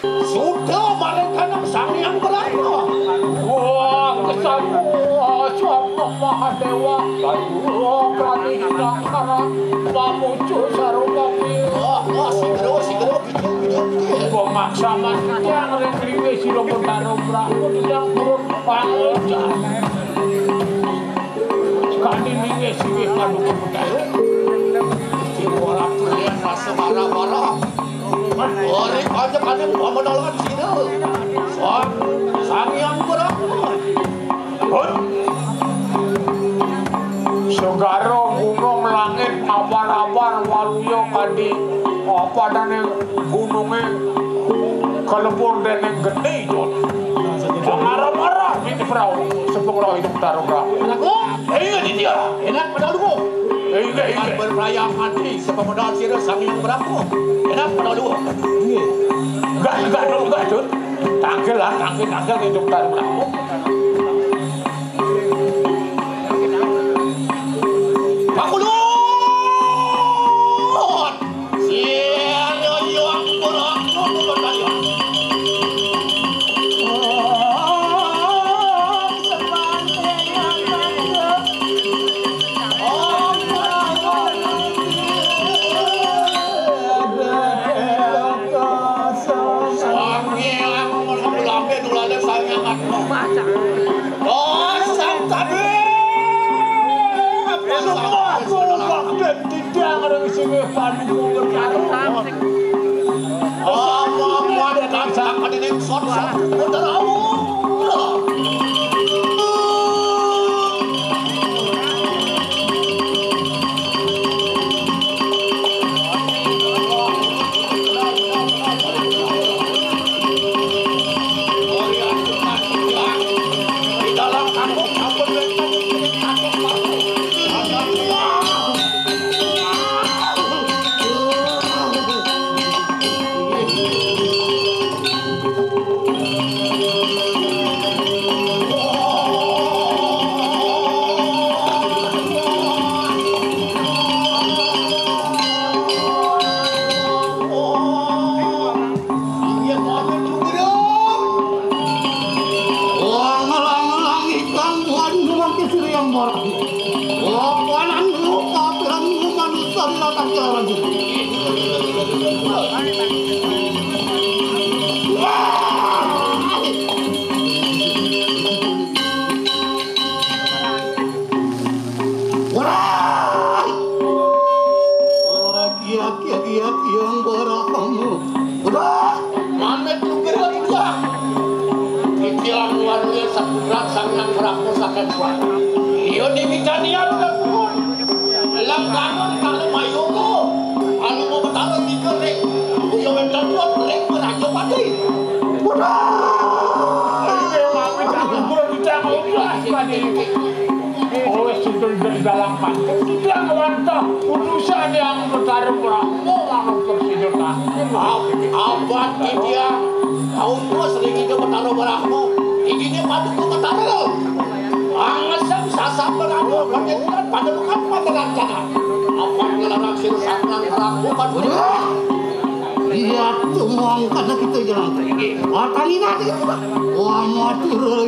Sudah mereka yang sang yang berapa? Wah, kesamua Swama Mahadewa, Sayuro Pranihira Kara, Pamucu Sarubaki. Sigero, gitu. Pemaksaman yang rekliwe siro Betara Brahmo yang turun pangujan. Sekali ini sih kadu kebudaya. Orang kalian rasa marah-marah. Orang aja kalian mau menolong sini. Sang yang berapa? Segara gunung langit abar-abar waluyo kadi apa dan yang gunungnya kelebur dan yang gede itu marah-marah ini perahu sepuluh hidup taruh perahu Ini dia. Enak pada lu. Iya. Berperayaan mati sepemodal sirah sang yang berapa? Enak pada lu. Enggak dulu. Tangkil hidup taruh perahu. Aku lu.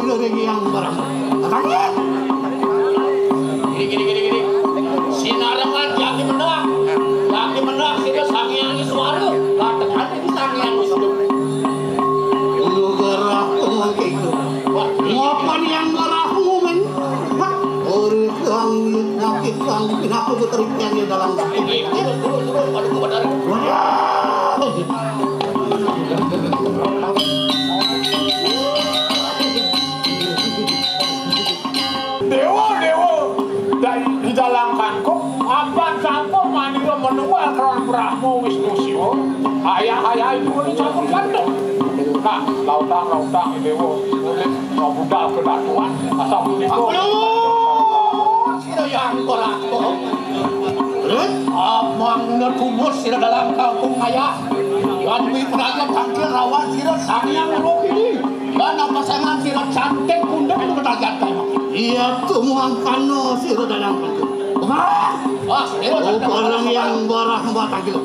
Siapa yang berapa? Lautang dewa kulit budal kedatuan asal itu sila yang berapa? Amang ngetumur sila dalam kampung maya yang wiperaja tangkil rawan sila sangyang roki dan apa sangat sila cantik pundak itu ketalian kayak iya tumuang kano sila dalam kampung orang yang barah batang gitu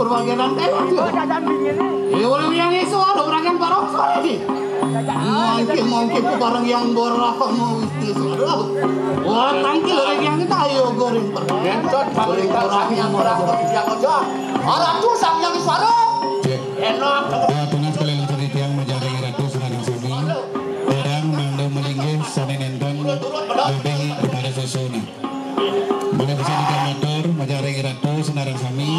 perbagian tewat ya. Boleh yang isu ada berangkat barang soalnya sih. Mungkin ke barang yang berapa mau isu ada. Wah tangkil lagi yang kita ayo goreng perbagian. Entot paberikan sang yang berang yang aja. Aratu sang yang suara. Enak. Tunas kalian cerita yang menjadi ratu senang sumi. Orang mangdo melinggi sanen entong lebih kepada sesona. Boleh bisa di motor menjadi ratu senarang sami.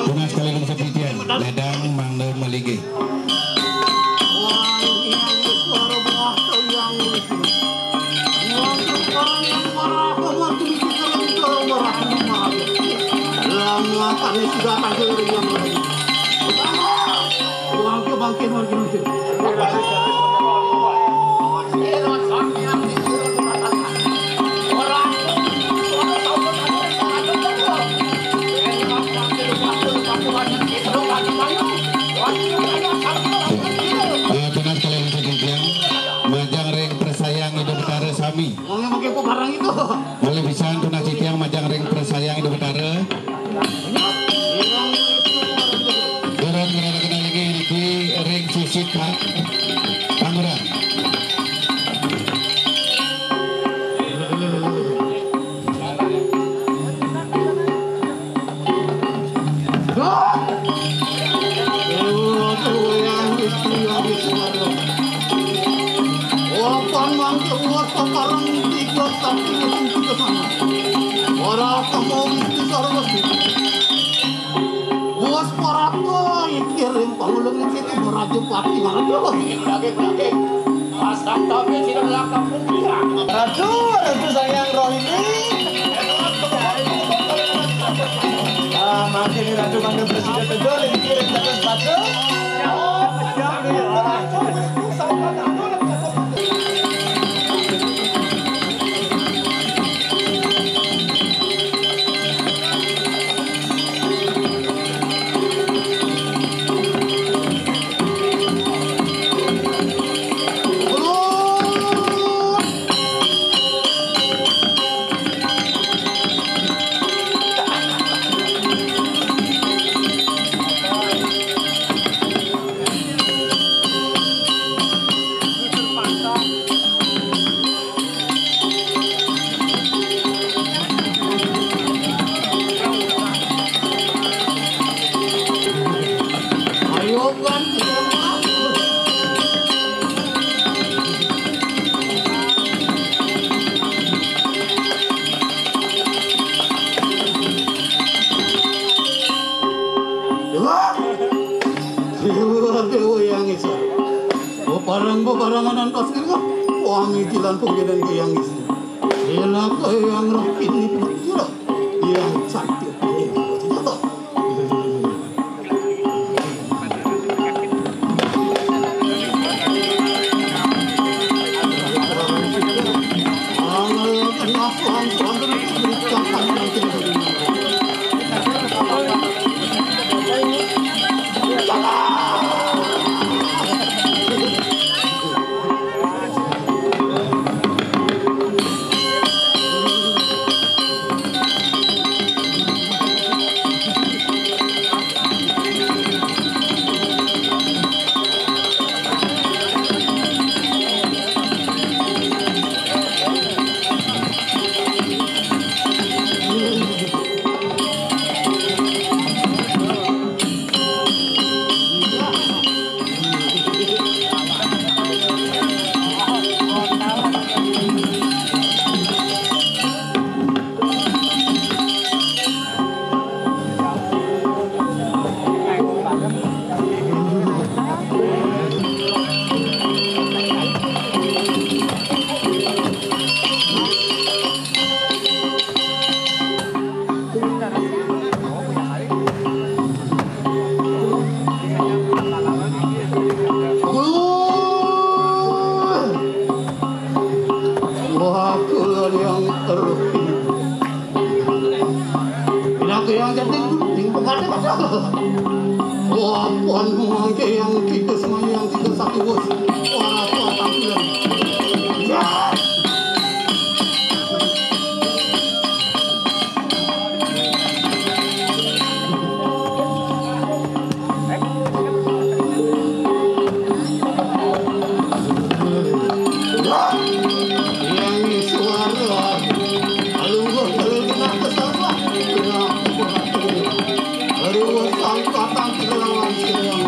Tunas kalian cerita yang ledang mangdo melinggi. Kami sudah panggil yang lain. Bangkit. Tunas kalian cerita yang majang ring persayang hidup utara sami. Pakai barang itu. Boleh bisa tunas cerita yang majang ring persayang hidup utara. Turun kenal lagi di ring fisik Tangerang. Orang kamu itu sarwas. Bos parato ikirin pangulung itu beraja pati mana Lagi. Asal tapi tidak lakam punya. Ratu sayang roh ini. Makin ratu manggil presiden tegur ini kirim ke sepatu. Barangan kasih kan, wangi jalan penggilan ke yang isi. Enak ke yang rapi ini pula, yang cantik. Wah, puan mengangke yang kita semua yang kita satu bos. Wah, puan tampilan. Ya. sangka tangkil lawan sirang.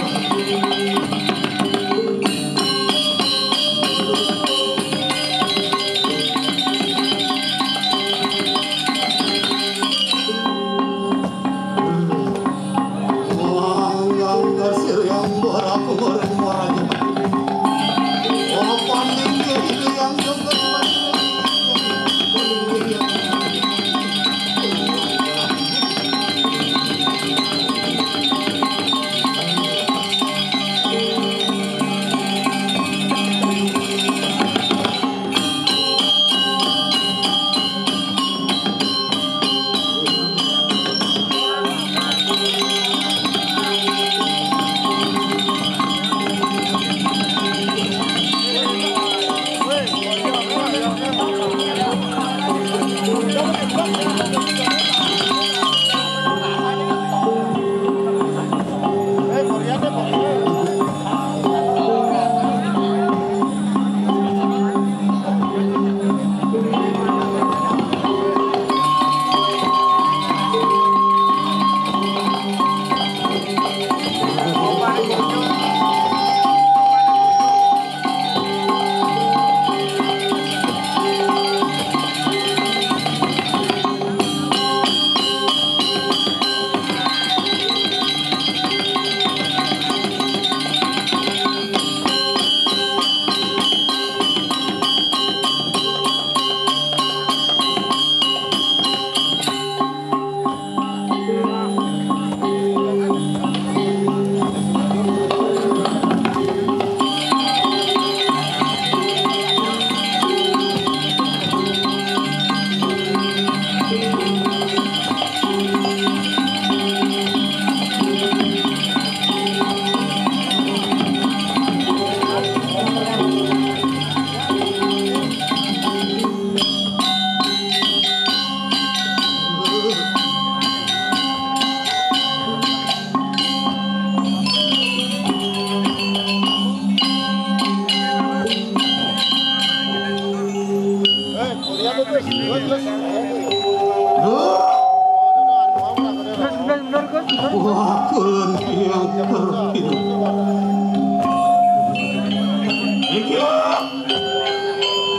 Wah, keren yang terhidup.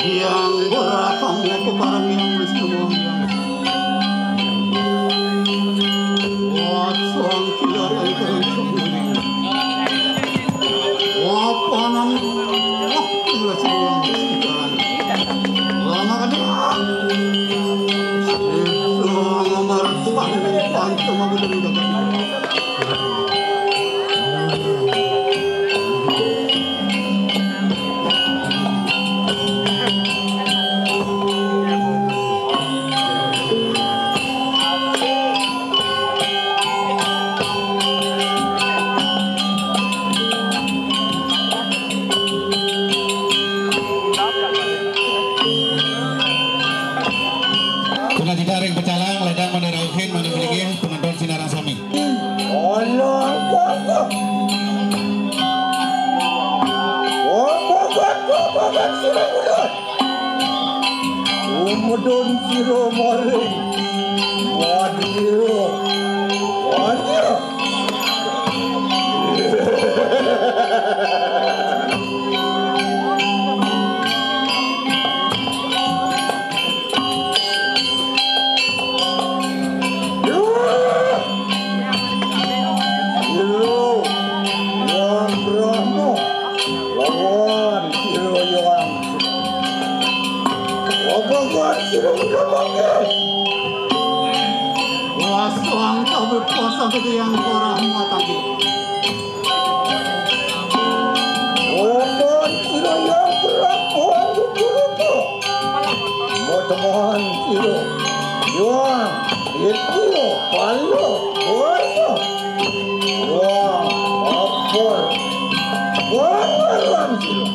Yang berapa mau barang yang semua. Wah, soal killer yang keren sendiri. Wah, panan. Wah, kira semua sekarang. Lama kan dia. Nomor pantai sama betul-betul. Umudon siro maring wadio Waswang kau berpuasa begitu yang korang matagi. Mohon siro yang perempuan itu. Mohon siro yang itu palu boyo. Wah, apa? Wah, siro.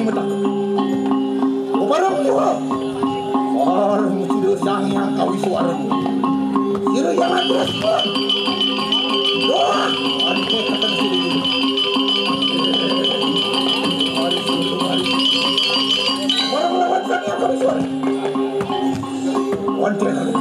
metak. Barang jiwa. Orang mesti sang yang kau suara. Sira yang terus. Doa. Ada kata sini. Barang lawan sang yang kau suara. Wanti kali.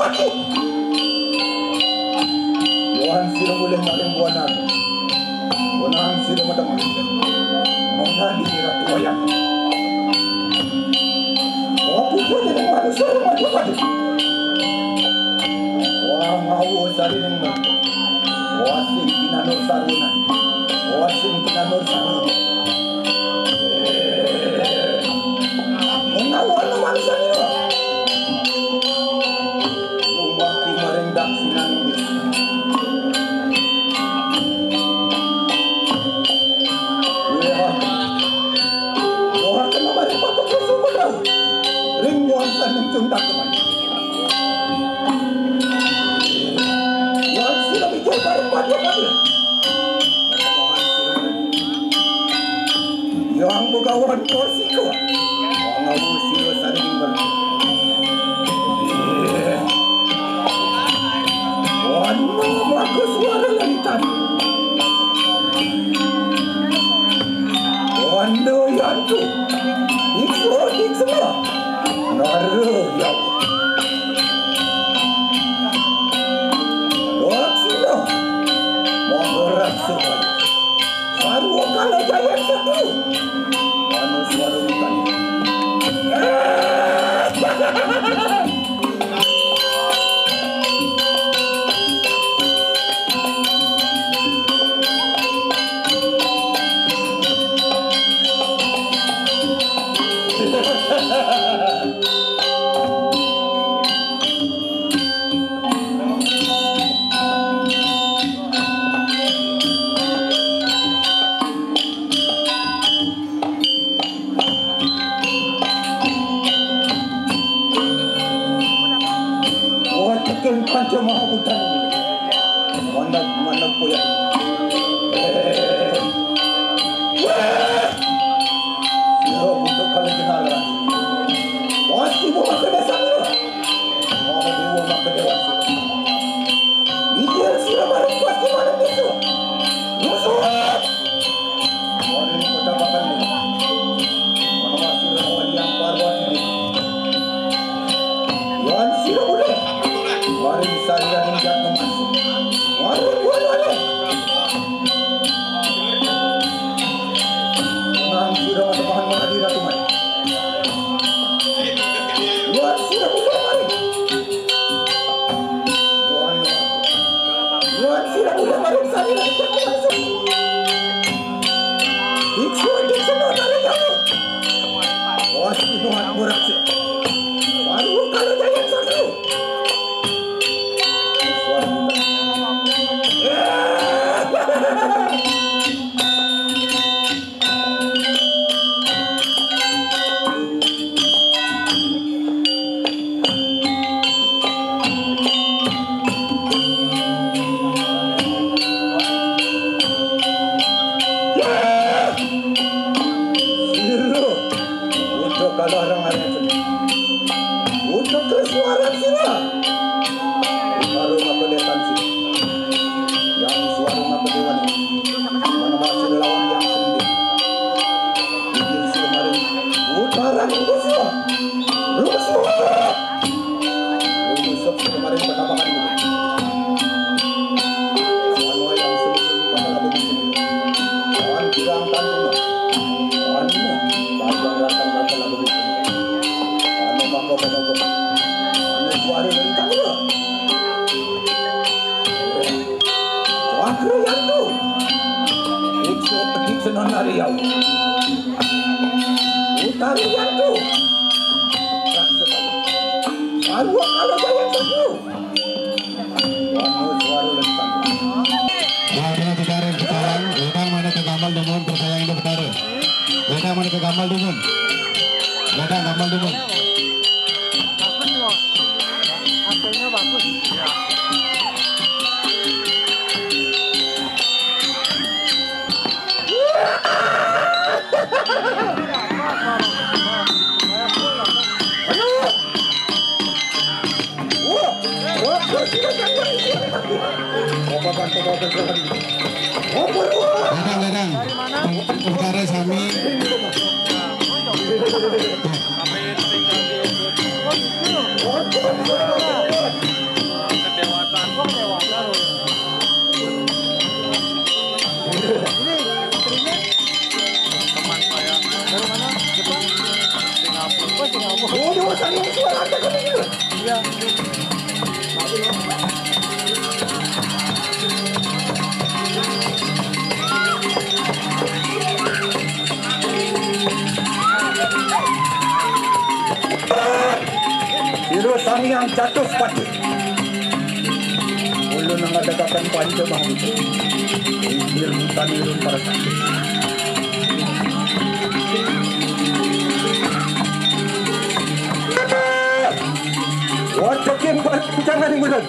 lagi. Tuhan sila boleh maling buanan. Buanan sila madaman. Menghadi ratuayan. Apa pun yang manusia maju-maju. Wah ngawo saling maju. Wasing kinanor sarunan. Wasing kinanor sarunan. Mengawan naman sa niyo. Lumbang kumarendak sinanibis. Wah ka naman rin papagkasuko daw. Ringmuan sa nagtundak naman. Yan sila bigay parang padya-padya. Yang begawan korsiko. Ngawu sila saling berkata. Wano maka suara lantan. Wano yantu. Iksotik semua. Naru yaw. Doak sila. Menggerak semua. Baru kalau jaya satu. Wano suara lantan. Panca mahabutan manag po yan. Siro untuk kalian kenalan. Pasti mo makedesan nyo. Mahadiwo makedewan sila. Bigyan sila barang pasti manag nito. Lusuhat! Marin ko dapakan mo. Manawa sila naman yang parwan ini. Yan sila boleh. Mari saya hendak memasuk. Mari boleh. Menang sudah matemahan menghadirat umat. Luar sudah boleh mari. Luar sudah boleh mari saya hendak memasuk. Diksu notari kamu. Pasti Tuhan murah. Baru kalau jangan satu. Untuk kesuaran sila. Baru mapedetan sila. Yang suara mapedewan mana masih lawan yang sendiri. Bikin sila mari utaran itu sila. Rumus sila mari penambahan itu. Semua yang sebelum pada labu sini. Kawan kurang tandung. Kawan ini panjang datang labu sini. Bapak-bapak, ini suara lintang ya. Wakil yang tu, ikut nonari yau. Utari yang tu, baru kalau jaya satu. Wano suara lintang. Warna sekarang sekarang, datang mana ke gamal dumun percaya itu betar. Datang mana ke gamal dumun. Datang gamal dumun. Hasilnya bagus. Ladang, perkara sami sang yang jatuh pati. Ulu nang adagakan panca bang itu. Injil tanirun para sakit. Wajakin pancangan bulan.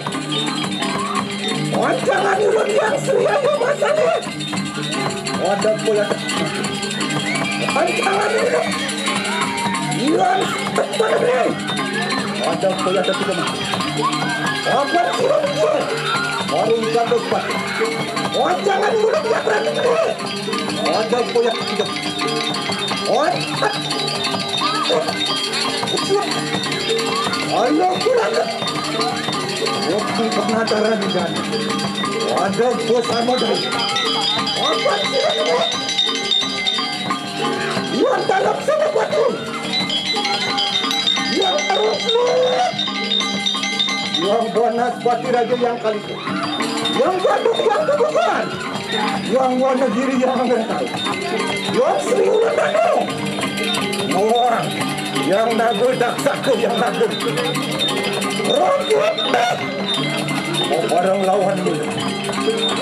Pancangan bulan yang seria masanya. Wadah pula. Pancangan bulan. Yang tepat ni. Wadah pula tapi kemana? Apa sih? Orang jatuh pati. Pancangan bulan yang berani ni. Wadah pula kita. Ayo pulang. Waktu penataran di sana. Ada bos sama dari. Apa sih ini? Yang dalam sana batu. Yang terus luar. Yang bonus bati raja yang kali itu. Yang jatuh yang kebukaan. Yang warna diri yang mengental. Yang serius tadi. Orang yang nagul daksaku yang nagul. Rokok. Oh barang lawan dulu.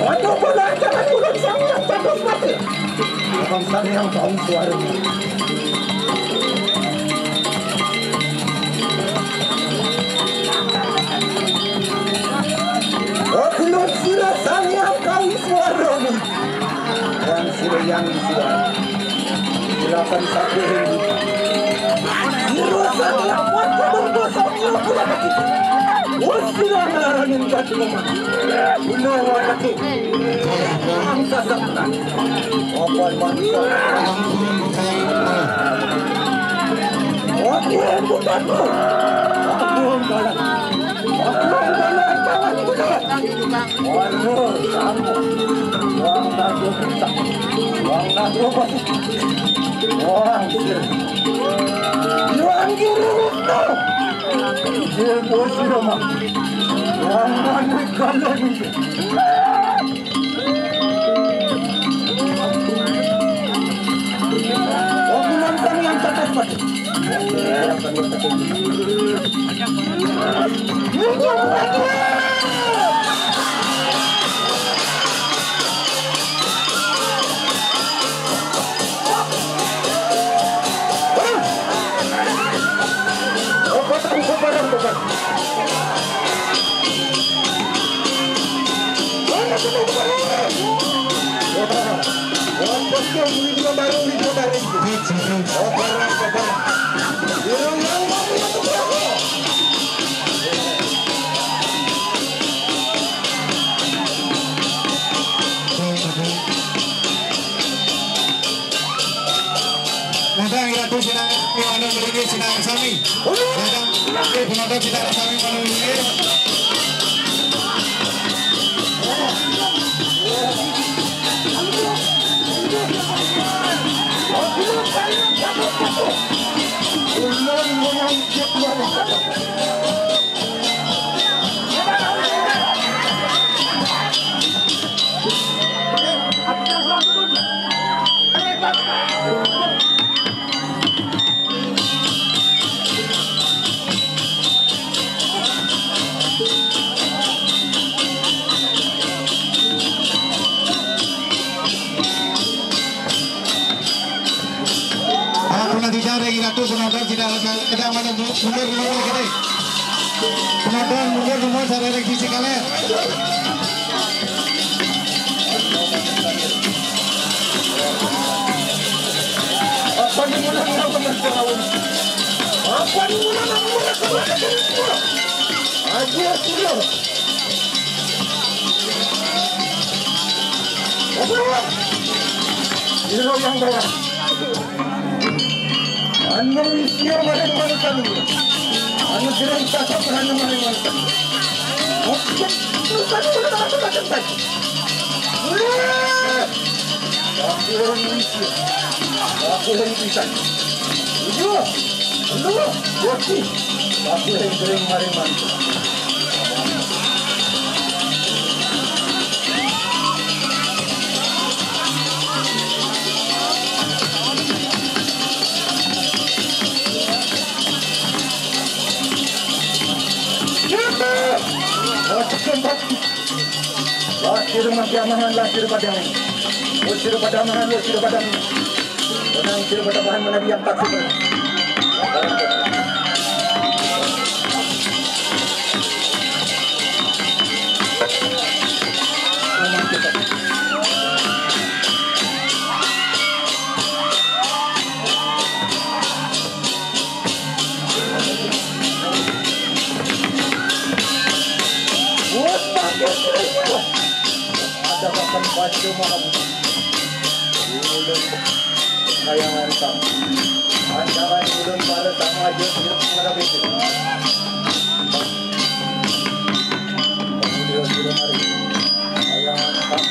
Waduh bola jangan dulu sang yang jatuh mati. Abang sang yang tahu suaranya. Oh belum sila sang yang tahu suaranya. Dan sila yang disuara. Silakan satu hari. Dirosan yang waktu berdosa yang pula begitu. Wasilah yang jatuh lemah. Benar waktu. Angsa sabta. Apa bangsa? Aku yang bukanmu. Aku yang galak. Aku yang galak. Jangan bukan. Waduh, kamu. Wang nado kita. Wang nado pasti. Wang sir. Wang giruto. Dia bosi rumah. Wang nado kalau ni. Wang nantang yang tetas pasti. Lasir makiamahan, lasir padang. Usir padaman, usir padang. Menang sir padaman menabi yang tak super. Ada bahkan pasti mahal. Ulun sayang mantap. Ancaman ulun pada sama aja hidup pada begitu. Kemudian sudah mari. Sayang mantap.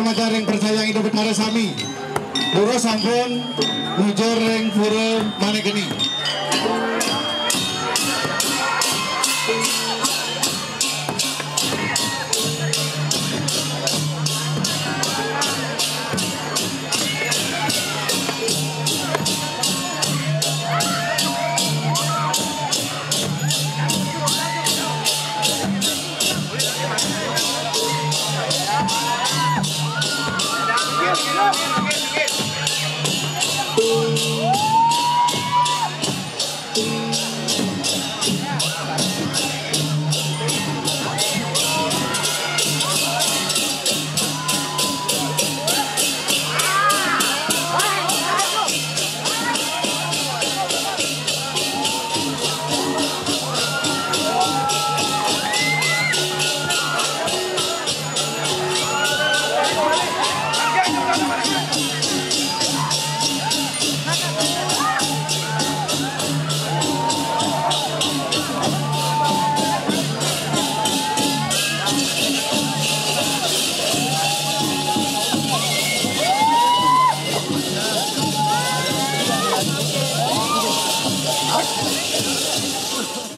majaring percaya hidup betara sami. Pura sampun mujur ring pura manegeni.